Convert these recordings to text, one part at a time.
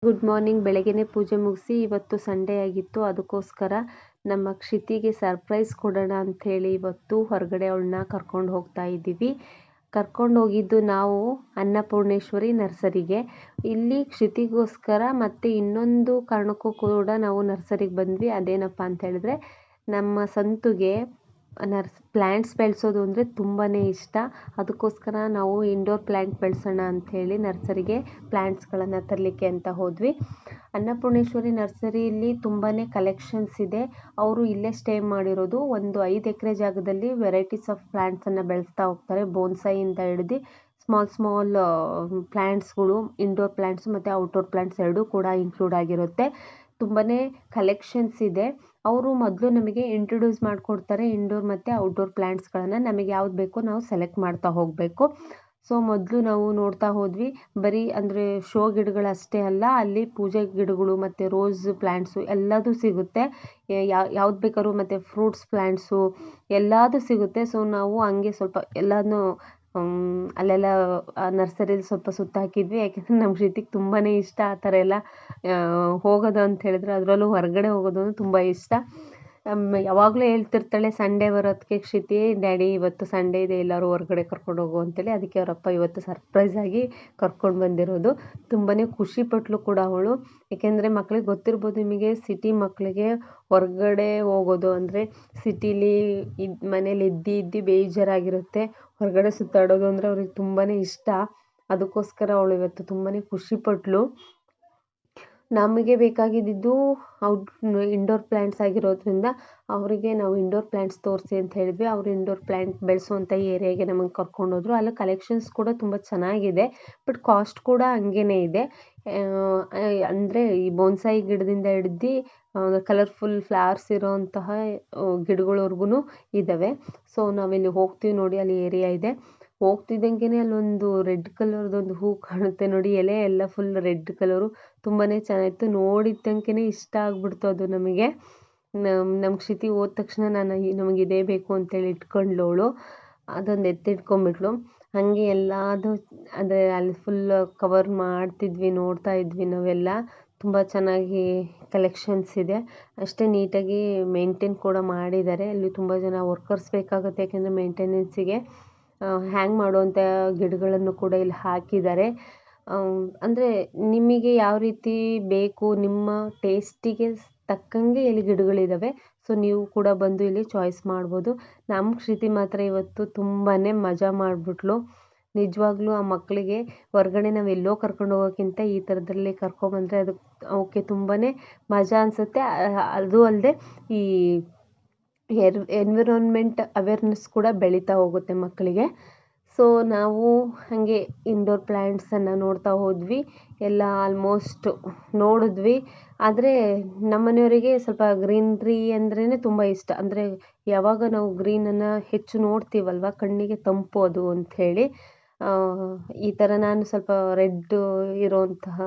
Good morning. ಬೆಳಗ್ಗೆನೇ ಪೂಜೆ ಮುಗಿಸಿ ಇವತ್ತು ಸಂಡೇ ಆಗಿತ್ತು, ಅದಕ್ಕೋಸ್ಕರ ನಮ್ಮ ಕ್ಷಿತಿಗೆ ಸರ್ಪ್ರೈಸ್ ಕೊಡೋಣ ಅಂಥೇಳಿ ಇವತ್ತು ಹೊರಗಡೆ ಅವಳನ್ನ ಕರ್ಕೊಂಡು ಹೋಗ್ತಾ ಇದ್ದೀವಿ. ಕರ್ಕೊಂಡು ಹೋಗಿದ್ದು ನಾವು ಅನ್ನಪೂರ್ಣೇಶ್ವರಿ ನರ್ಸರಿಗೆ. ಇಲ್ಲಿ ಕ್ಷಿತಿಗೋಸ್ಕರ ಮತ್ತು ಇನ್ನೊಂದು ಕಾರಣಕ್ಕೂ ಕೂಡ ನಾವು ನರ್ಸರಿಗೆ ಬಂದ್ವಿ. ಅದೇನಪ್ಪ ಅಂತ ಹೇಳಿದ್ರೆ, ನಮ್ಮ ಸಂತುಗೆ ಪ್ಲ್ಯಾಂಟ್ಸ್ ಬೆಳೆಸೋದು ಅಂದರೆ ತುಂಬಾ ಇಷ್ಟ. ಅದಕ್ಕೋಸ್ಕರ ನಾವು ಇಂಡೋರ್ ಪ್ಲ್ಯಾಂಟ್ ಬೆಳೆಸೋಣ ಅಂಥೇಳಿ ನರ್ಸರಿಗೆ ಪ್ಲ್ಯಾಂಟ್ಸ್ಗಳನ್ನು ತರಲಿಕ್ಕೆ ಅಂತ ಹೋದ್ವಿ. ಅನ್ನಪೂರ್ಣೇಶ್ವರಿ ನರ್ಸರಿಯಲ್ಲಿ ತುಂಬಾ ಕಲೆಕ್ಷನ್ಸ್ ಇದೆ. ಅವರು ಇಲ್ಲೇ ಸ್ಟೇ ಮಾಡಿರೋದು. ಒಂದು 5 ಎಕರೆ ಜಾಗದಲ್ಲಿ ವೆರೈಟೀಸ್ ಆಫ್ ಪ್ಲ್ಯಾಂಟ್ಸನ್ನು ಬೆಳೆಸ್ತಾ ಹೋಗ್ತಾರೆ. ಬೋನ್ಸೈಯಿಂದ ಹಿಡಿದು ಸ್ಮಾಲ್ ಪ್ಲ್ಯಾಂಟ್ಸ್ಗಳು, ಇಂಡೋರ್ ಪ್ಲ್ಯಾಂಟ್ಸ್ ಮತ್ತು ಔಟ್ಡೋರ್ ಪ್ಲ್ಯಾಂಟ್ಸ್ ಎರಡೂ ಕೂಡ ಇನ್ಕ್ಲೂಡ್ ಆಗಿರುತ್ತೆ. ತುಂಬಾ ಕಲೆಕ್ಷನ್ಸ್ ಇದೆ. ಅವರು ಮೊದಲು ನಮಗೆ ಇಂಟ್ರೊಡ್ಯೂಸ್ ಮಾಡಿಕೊಡ್ತಾರೆ ಇಂಡೋರ್ ಮತ್ತು ಔಟ್ಡೋರ್ ಪ್ಲ್ಯಾಂಟ್ಸ್ಗಳನ್ನು. ನಮಗೆ ಯಾವ್ದು ಬೇಕೋ ನಾವು ಸೆಲೆಕ್ಟ್ ಮಾಡ್ತಾ ಹೋಗಬೇಕು. ಸೊ ಮೊದಲು ನಾವು ನೋಡ್ತಾ ಹೋದ್ವಿ. ಬರೀ ಅಂದರೆ ಶೋ ಗಿಡಗಳಷ್ಟೇ ಅಲ್ಲ, ಅಲ್ಲಿ ಪೂಜೆ ಗಿಡಗಳು ಮತ್ತು ರೋಸ್ ಪ್ಲ್ಯಾಂಟ್ಸು ಎಲ್ಲದೂ ಸಿಗುತ್ತೆ. ಯಾವ್ದು ಬೇಕಾದ್ರೂ ಮತ್ತು ಫ್ರೂಟ್ಸ್ ಪ್ಲ್ಯಾಂಟ್ಸು ಎಲ್ಲದೂ ಸಿಗುತ್ತೆ. ಸೊ ನಾವು ಹಂಗೆ ಸ್ವಲ್ಪ ಎಲ್ಲನೂ ಅಲ್ಲೆಲ್ಲ ನರ್ಸರಿಲಿ ಸ್ವಲ್ಪ ಸುತ್ತ ಹಾಕಿದ್ವಿ. ಯಾಕೆಂದರೆ ನಮ್ಮ ಶ್ರುತಿಗೆ ತುಂಬಾ ಇಷ್ಟ ಆ ಥರ ಎಲ್ಲ ಹೋಗೋದು ಅಂತ ಹೇಳಿದ್ರೆ, ಅದರಲ್ಲೂ ಹೊರಗಡೆ ಹೋಗೋದು ಅಂದರೆ ತುಂಬ ಇಷ್ಟ. ಯಾವಾಗಲೂ ಹೇಳ್ತಿರ್ತಾಳೆ ಸಂಡೇ ಬರೋದಕ್ಕೆ, ಕ್ಷಿತಿ ಡ್ಯಾಡಿ ಇವತ್ತು ಸಂಡೇ ಇದೆ ಎಲ್ಲರೂ ಹೊರಗಡೆ ಕರ್ಕೊಂಡು ಹೋಗು ಅಂತೇಳಿ. ಅದಕ್ಕೆ ಅವರಪ್ಪ ಇವತ್ತು ಸರ್ಪ್ರೈಸ್ ಆಗಿ ಕರ್ಕೊಂಡು ಬಂದಿರೋದು. ತುಂಬಾ ಖುಷಿಪಟ್ಲು ಕೂಡ ಅವಳು. ಏಕೆಂದರೆ ಮಕ್ಳಿಗೆ ಗೊತ್ತಿರ್ಬೋದು ನಿಮಗೆ, ಸಿಟಿ ಮಕ್ಕಳಿಗೆ ಹೊರಗಡೆ ಹೋಗೋದು ಅಂದರೆ ಸಿಟಿಲಿ ಮನೇಲಿ ಇದ್ದು ಬೇಜಾರಾಗಿರುತ್ತೆ. ಹೊರಗಡೆ ಸುತ್ತಾಡೋದು ಅಂದರೆ ಅವ್ರಿಗೆ ತುಂಬಾ ಇಷ್ಟ. ಅದಕ್ಕೋಸ್ಕರ ಅವಳು ಇವತ್ತು ತುಂಬಾ ಖುಷಿಪಟ್ಲು. ನಮಗೆ ಬೇಕಾಗಿದ್ದು ಇಂಡೋರ್ ಪ್ಲ್ಯಾಂಟ್ಸ್ ಆಗಿರೋದ್ರಿಂದ ಅವರಿಗೆ ನಾವು ಇಂಡೋರ್ ಪ್ಲ್ಯಾಂಟ್ಸ್ ತೋರಿಸಿ ಅಂತ ಹೇಳಿದ್ವಿ. ಅವರು ಇಂಡೋರ್ ಪ್ಲ್ಯಾಂಟ್ ಬೆಳೆಸುವಂಥ ಏರಿಯಾಗೆ ನಮಗೆ ಕರ್ಕೊಂಡೋದ್ರು. ಅಲ್ಲಿ ಕಲೆಕ್ಷನ್ಸ್ ಕೂಡ ತುಂಬ ಚೆನ್ನಾಗಿದೆ, ಬಟ್ ಕಾಸ್ಟ್ ಕೂಡ ಹಂಗೇ ಇದೆ. ಅಂದರೆ ಈ ಬೋನ್ಸಾಯಿ ಗಿಡದಿಂದ ಹಿಡ್ದು ಕಲರ್ಫುಲ್ ಫ್ಲವರ್ಸ್ ಇರೋಂತಹ ಗಿಡಗಳವರೆಗೂ ಇದ್ದಾವೆ. ಸೊ ನಾವಿಲ್ಲಿ ಹೋಗ್ತೀವಿ ನೋಡಿ, ಅಲ್ಲಿ ಏರಿಯಾ ಇದೆ. ಹೋಗ್ತಿದ್ದಂಗೆ ಅಲ್ಲೊಂದು ರೆಡ್ ಕಲರ್ದೊಂದು ಹೂ ಕಾಣುತ್ತೆ ನೋಡಿ, ಎಲೆ ಎಲ್ಲ ಫುಲ್ ರೆಡ್ ಕಲರು, ತುಂಬಾ ಚೆನ್ನಾಗಿತ್ತು. ನೋಡಿದ್ದಂಗೆ ಇಷ್ಟ ಆಗ್ಬಿಡ್ತು ಅದು ನಮಗೆ. ನಮ್ಮ ಕ್ಷಿತಿ ಹೋದ ತಕ್ಷಣ ನಮಗೆ ಇದೇ ಬೇಕು ಅಂತೇಳಿ ಇಟ್ಕೊಂಡ್ಲವಳು. ಅದೊಂದು ಎತ್ತಿಟ್ಕೊಂಡ್ಬಿಟ್ಲು. ಹಾಗೆ ಎಲ್ಲದು ಅಂದರೆ ಅಲ್ಲಿ ಫುಲ್ ಕವರ್ ಮಾಡ್ತಿದ್ವಿ, ನೋಡ್ತಾ ಇದ್ವಿ ನಾವೆಲ್ಲ. ತುಂಬ ಚೆನ್ನಾಗಿ ಕಲೆಕ್ಷನ್ಸ್ ಇದೆ. ಅಷ್ಟೇ ನೀಟಾಗಿ ಮೇಂಟೈನ್ ಕೂಡ ಮಾಡಿದ್ದಾರೆ. ಅಲ್ಲಿ ತುಂಬ ಜನ ವರ್ಕರ್ಸ್ ಬೇಕಾಗುತ್ತೆ, ಯಾಕೆಂದರೆ ಮೇಂಟೆನೆನ್ಸಿಗೆ ಹ್ಯಾಂಗ್ ಮಾಡುವಂಥ ಗಿಡಗಳನ್ನು ಕೂಡ ಇಲ್ಲಿ ಹಾಕಿದ್ದಾರೆ. ಅಂದರೆ ನಿಮಗೆ ಯಾವ ರೀತಿ ಬೇಕು, ನಿಮ್ಮ ಟೇಸ್ಟಿಗೆ ತಕ್ಕಂಗೆ ಇಲ್ಲಿ ಗಿಡಗಳಿದ್ದಾವೆ. ಸೊ ನೀವು ಕೂಡ ಬಂದು ಇಲ್ಲಿ ಚಾಯ್ಸ್ ಮಾಡ್ಬೋದು. ನಮ್ಮ ಕ್ಷಿತಿ ಮಾತ್ರ ಇವತ್ತು ತುಂಬಾ ಮಜಾ ಮಾಡಿಬಿಟ್ಲು. ನಿಜವಾಗ್ಲೂ ಆ ಮಕ್ಕಳಿಗೆ ಹೊರಗಡೆ ನಾವು ಎಲ್ಲೋ ಕರ್ಕೊಂಡು ಹೋಗೋಕ್ಕಿಂತ ಈ ಥರದ್ರಲ್ಲಿ ಕರ್ಕೊಂಬಂದರೆ ಅವಕ್ಕೆ ತುಂಬಾ ಮಜಾ ಅನಿಸುತ್ತೆ. ಅದು ಅಲ್ಲದೆ ಈ ಎನ್ವಿರಾನ್ಮೆಂಟ್ ಅವೇರ್ನೆಸ್ ಕೂಡ ಬೆಳೀತಾ ಹೋಗುತ್ತೆ ಮಕ್ಕಳಿಗೆ. ಸೊ ನಾವು ಹಾಗೆ ಇಂಡೋರ್ ಪ್ಲ್ಯಾಂಟ್ಸನ್ನು ನೋಡ್ತಾ ಹೋದ್ವಿ. ಎಲ್ಲ ಆಲ್ಮೋಸ್ಟ್ ನೋಡಿದ್ವಿ. ಆದರೆ ನಮ್ಮನೆಯವರಿಗೆ ಸ್ವಲ್ಪ ಗ್ರೀನ್ರಿ ಅಂದ್ರೇ ತುಂಬ ಇಷ್ಟ. ಅಂದರೆ ಯಾವಾಗ ನಾವು ಗ್ರೀನನ್ನು ಹೆಚ್ಚು ನೋಡ್ತೀವಲ್ವ, ಕಣ್ಣಿಗೆ ತಂಪು ಅದು ಅಂಥೇಳಿ. ಈ ಥರ ನಾನು ಸ್ವಲ್ಪ ರೆಡ್ ಇರೋಂತಹ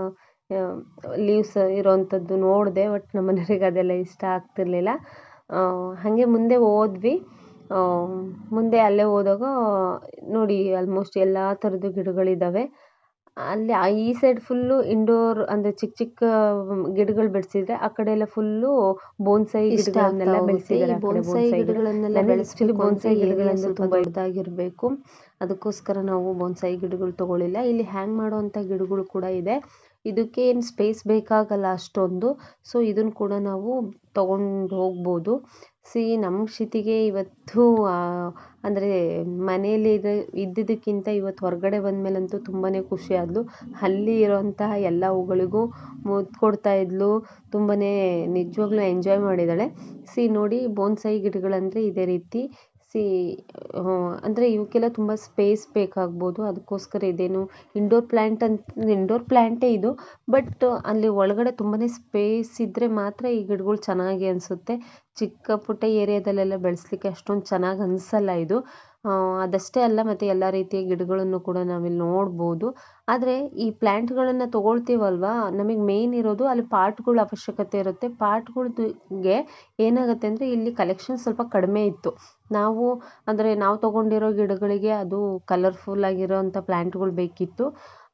ಲೀವ್ಸ್ ಇರೋವಂಥದ್ದು ನೋಡಿದೆ. ಬಟ್ ನಮ್ಮನೆಯವರಿಗೆ ಅದೆಲ್ಲ ಇಷ್ಟ ಆಗ್ತಿರ್ಲಿಲ್ಲ. ಹಾಗೆ ಮುಂದೆ ಹೋದ್ವಿ. ಮುಂದೆ ಅಲ್ಲೇ ಹೋದಾಗ ನೋಡಿ ಆಲ್ಮೋಸ್ಟ್ ಎಲ್ಲ ಥರದ್ದು ಗಿಡಗಳಿದ್ದಾವೆ. ಅಲ್ಲಿ ಈ ಸೈಡ್ ಫುಲ್ಲು ಇಂಡೋರ್ ಅಂದರೆ ಚಿಕ್ಕ ಗಿಡಗಳು ಬೆಳೆಸಿದ್ರೆ, ಆ ಕಡೆ ಎಲ್ಲ ಫುಲ್ಲು ಬೋನ್ಸಾಯಿ ಗಿಡಗಳನ್ನೆಲ್ಲ ಬೆಳೆಸಿದ್ದಾರೆ. ಬೋನ್ಸಾಯಿ ಗಿಡಗಳನ್ನೆಲ್ಲ ಬೆಳೆಸಿ, ಬೋನ್ಸಾಯಿ ಗಿಡಗಳೆಂದು ತುಂಬ ದೊಡ್ಡದಾಗಿರಬೇಕು. ಅದಕ್ಕೋಸ್ಕರ ನಾವು ಬೋನ್ಸಾಯಿ ಗಿಡಗಳು ತೊಗೊಳ್ಳಿಲ್ಲ. ಇಲ್ಲಿ ಹ್ಯಾಂಗ್ ಮಾಡುವಂಥ ಗಿಡಗಳು ಕೂಡ ಇದೆ. ಇದಕ್ಕೆ ಏನು ಸ್ಪೇಸ್ ಬೇಕಾಗಲ್ಲ ಅಷ್ಟೊಂದು. ಸೊ ಇದನ್ನು ಕೂಡ ನಾವು ತೊಗೊಂಡು ಹೋಗ್ಬೋದು. ನಮ್ಮ ಕ್ಷಿತಿಗೆ ಇವತ್ತು ಅಂದರೆ ಮನೆಯಲ್ಲಿ ಇದ್ದಿದ್ದಕ್ಕಿಂತ ಇವತ್ತು ಹೊರಗಡೆ ಬಂದಮೇಲಂತೂ ತುಂಬಾ ಖುಷಿ ಆದಳು. ಅಲ್ಲಿ ಇರೋಂತಹ ಎಲ್ಲ ಹೂಗಳಿಗೂ ಮುತ್ತು ಕೊಡ್ತಾ ಇದ್ಲು. ತುಂಬಾ ನಿಜವಾಗ್ಲೂ ಎಂಜಾಯ್ ಮಾಡಿದ್ದಾಳೆ. ನೋಡಿ ಬೋನ್ಸಾಯಿ ಗಿಡಗಳಂದರೆ ಇದೇ ರೀತಿ. ಅಂದರೆ ಇವಕ್ಕೆಲ್ಲ ತುಂಬ ಸ್ಪೇಸ್ ಬೇಕಾಗ್ಬೋದು. ಅದಕ್ಕೋಸ್ಕರ ಇದೇನು ಇಂಡೋರ್ ಪ್ಲ್ಯಾಂಟೇ ಇದು. ಬಟ್ ಅಲ್ಲಿ ಒಳಗಡೆ ತುಂಬಾ ಸ್ಪೇಸ್ ಇದ್ದರೆ ಮಾತ್ರ ಈ ಗಿಡಗಳು ಚೆನ್ನಾಗಿ ಅನಿಸುತ್ತೆ. ಚಿಕ್ಕ ಪುಟ್ಟ ಏರಿಯಾದಲ್ಲೆಲ್ಲ ಬೆಳೆಸಲಿಕ್ಕೆ ಅಷ್ಟೊಂದು ಚೆನ್ನಾಗಿ ಅನಿಸಲ್ಲ ಇದು. ಅದಷ್ಟೇ ಅಲ್ಲ, ಮತ್ತು ಎಲ್ಲ ರೀತಿಯ ಗಿಡಗಳನ್ನು ಕೂಡ ನಾವಿಲ್ಲಿ ನೋಡ್ಬೋದು. ಆದರೆ ಈ ಪ್ಲ್ಯಾಂಟ್ಗಳನ್ನು ತೊಗೊಳ್ತೀವಲ್ವ, ನಮಗೆ ಮೇಯ್ನ್ ಇರೋದು ಅಲ್ಲಿ ಪಾಟ್ಗಳ ಅವಶ್ಯಕತೆ ಇರುತ್ತೆ. ಪಾಟ್ಗಳಿಗೆ ಏನಾಗುತ್ತೆ ಅಂದರೆ ಇಲ್ಲಿ ಕಲೆಕ್ಷನ್ ಸ್ವಲ್ಪ ಕಡಿಮೆ ಇತ್ತು. ನಾವು ತೊಗೊಂಡಿರೋ ಗಿಡಗಳಿಗೆ ಅದು ಕಲರ್ಫುಲ್ ಆಗಿರೋಂಥ ಪ್ಲ್ಯಾಂಟ್ಗಳು ಬೇಕಿತ್ತು.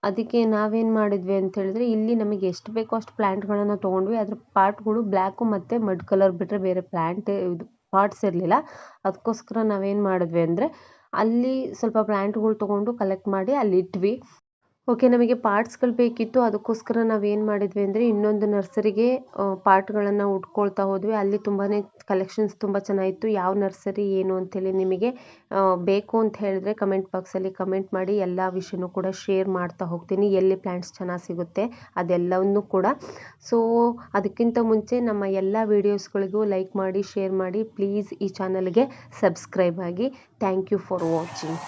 ಅದಕ್ಕೆ ನಾವೇನು ಮಾಡಿದ್ವಿ ಅಂತ ಹೇಳಿದ್ರೆ ಇಲ್ಲಿ ನಮಗೆ ಎಷ್ಟು ಬೇಕೋ ಅಷ್ಟು ಪ್ಲ್ಯಾಂಟ್ಗಳನ್ನು ತೊಗೊಂಡ್ವಿ. ಅದ್ರ ಪಾರ್ಟ್ಗಳು ಬ್ಲ್ಯಾಕು ಮತ್ತು ಮಡ್ ಕಲರ್ ಬಿಟ್ಟರೆ ಬೇರೆ ಇದು ಪಾರ್ಟ್ಸ್ ಇರಲಿಲ್ಲ. ಅದಕ್ಕೋಸ್ಕರ ನಾವೇನು ಮಾಡಿದ್ವಿ ಅಂದರೆ ಅಲ್ಲಿ ಸ್ವಲ್ಪ ಪ್ಲ್ಯಾಂಟ್ಗಳು ತೊಗೊಂಡು ಕಲೆಕ್ಟ್ ಮಾಡಿ ಅಲ್ಲಿ ಇಟ್ವಿ. ಓಕೆ, ನಮಗೆ ಪಾರ್ಟ್ಸ್ಗಳು ಬೇಕಿತ್ತು. ಅದಕ್ಕೋಸ್ಕರ ನಾವೇನು ಮಾಡಿದ್ವಿ ಅಂದರೆ ಇನ್ನೊಂದು ನರ್ಸರಿಗೆ ಪಾರ್ಟ್ಗಳನ್ನು ಹುಡ್ಕೊಳ್ತಾ ಹೋದ್ವಿ. ಅಲ್ಲಿ ತುಂಬಾ ಕಲೆಕ್ಷನ್ಸ್ ತುಂಬ ಚೆನ್ನಾಗಿತ್ತು. ಯಾವ ನರ್ಸರಿ ಏನು ಅಂಥೇಳಿ ನಿಮಗೆ ಬೇಕು ಅಂತ ಹೇಳಿದ್ರೆ ಕಮೆಂಟ್ ಬಾಕ್ಸಲ್ಲಿ ಕಮೆಂಟ್ ಮಾಡಿ. ಎಲ್ಲ ವಿಷಯನೂ ಕೂಡ ಶೇರ್ ಮಾಡ್ತಾ ಹೋಗ್ತೀನಿ, ಎಲ್ಲಿ ಪ್ಲ್ಯಾಂಟ್ಸ್ ಚೆನ್ನಾಗಿ ಸಿಗುತ್ತೆ ಅದೆಲ್ಲವನ್ನೂ ಕೂಡ. ಸೊ ಅದಕ್ಕಿಂತ ಮುಂಚೆ ನಮ್ಮ ಎಲ್ಲ ವೀಡಿಯೋಸ್ಗಳಿಗೂ ಲೈಕ್ ಮಾಡಿ, ಶೇರ್ ಮಾಡಿ. ಪ್ಲೀಸ್ ಈ ಚಾನಲ್ಗೆ ಸಬ್ಸ್ಕ್ರೈಬ್ ಆಗಿ. Thank you for watching.